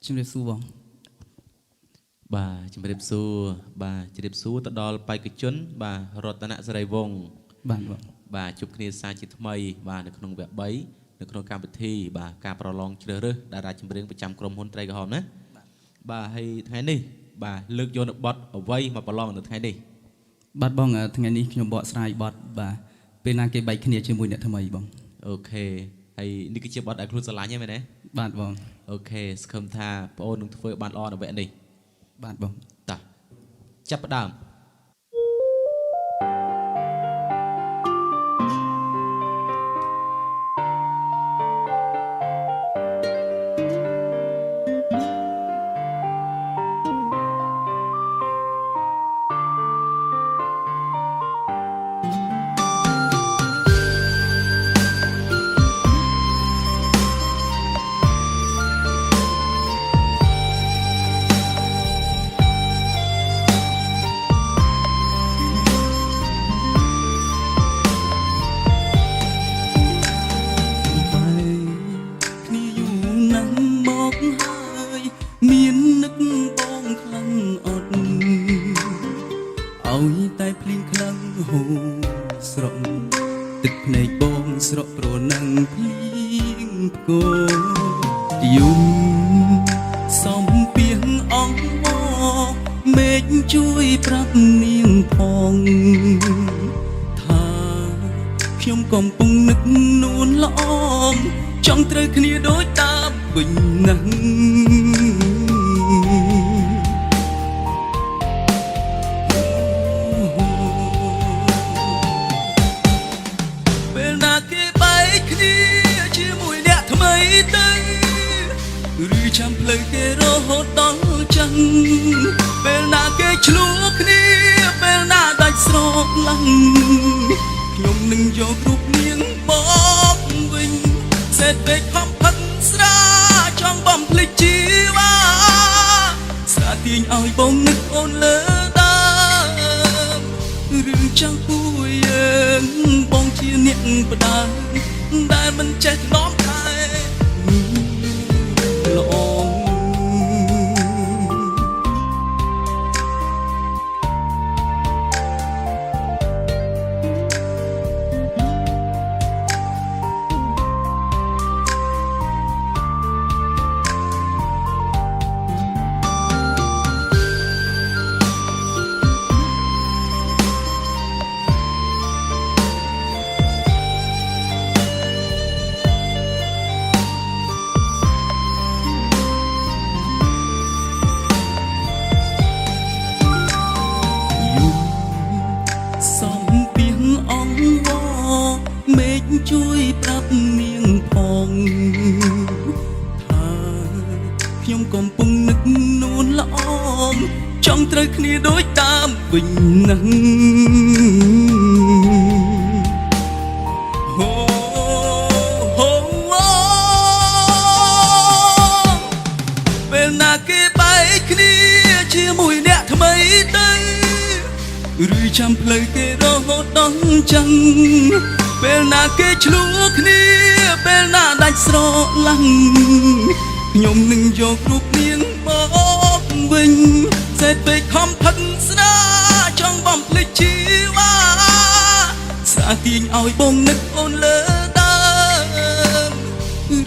ជំរាបសួរបងបាទជំរាបសួរបាទជំរាបសួរទៅដល់បេក្ខជនបាទរតនៈសេរីវង្សបាទបងបាទជួបគ្នាសាជាថ្មីបាទនៅក្នុងវគ្គ3នៅក្នុងកម្មវិធីបាទការប្រឡងជ្រើសរើសតារាចម្រៀងប្រចាំក្រុមហ៊ុនត្រីក្រហមណាបាទហើយថ្ងៃនេះបាទលើកយកនៅបទអ្វីមកប្រឡងនៅថ្ងៃនេះបាទបងថ្ងៃនេះខ្ញុំបកស្រាយបទបាទពេលណាគេបែកគ្នាជាមួយអ្នកថ្មីបងអូខេហើយនេះគឺជាបទដែលខ្លួនស្រឡាញ់ហ្នឹងមែនទេបាទបងអូខេសង្ឃឹមថាបងអូននឹងធ្វើបានល្អនៅវគ្គនេះបាទបងតោះចាប់ផ្ដើមមាននឹកបងខ្លាំងអត់ឲ្យតែភ្លៀងខ្លាំងហូរស្រក់ទឹកភ្នែកបងស្រក់ប្រណាំងភ្លៀងផ្គរយំសំពៀងអងមេឃជួយប្រាប់នាងផងថាខ្ញុំកំពុងនឹកនួនល្អមចង់ត្រូវគ្នាដូចតាមវិញណាស់ពេលណាគេបែកគ្នាជាមួយអ្នកថ្មីទៅឬចាំផ្លូវគេរហូតដល់ចឹងពេលណាគេឆ្លោះគ្នាពេលណាដាច់ស្រឡាញ់ខ្ញុំនឹងយករូបនាងមកវិញសេតពេកខំផឹកស្រាចង់បំភ្លេចជីវ៉ាសាទាញឲ្យបងនឹកអូនលើដើមរឿងចាំងពួយយើងបងជាអ្នកផ្ដាល់ដែលមិនចេះឡំខែល្អជួយប្រាប់នាងផងថាខ្ញុំកំពុងនឹកនួនល្អមចង់ត្រូវគ្នាដូចតាមវិញណាស់ពេលណាគេបែកគ្នាជាមួយអ្នកថ្មីទៅឬចាំផ្លូវគេរហូតដល់ចឹងពេលណាគេឆ្លោះគ្នាពេលណាដាច់ស្រឡាញ់ខ្ញុំនឹងយករូបនាងមកវិញសេតពេកខំផឹកស្រាចង់បំភ្លេចជីវ៉ាសាទាញឲ្យបងនឹកអូនលើដើម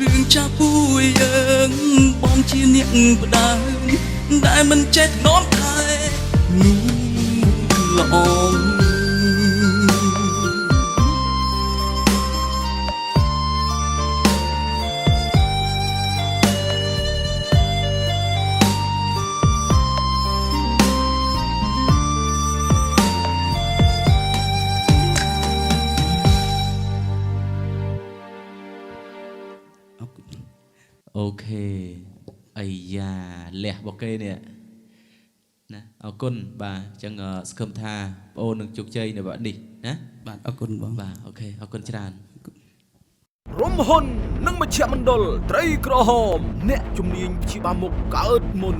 រឿងចាប់ពួយយើងបងជាអ្នកផ្ដាល់ដែលមិនចេះនាំថែនោះល្អអូខេអាយ៉ាលះបកគេនេះណាអរគុណបាទអញ្ចឹងសង្ឃឹមថាបងអូននឹងជោគជ័យនៅវគ្គនេះណាបាទអរគុណបងបាទអូខេអរគុណច្រើនរំហ៊ុននិងមជ្ឈមណ្ឌលត្រីក្រហមអ្នកជំនាញព្យាបាលមុខកើតមុន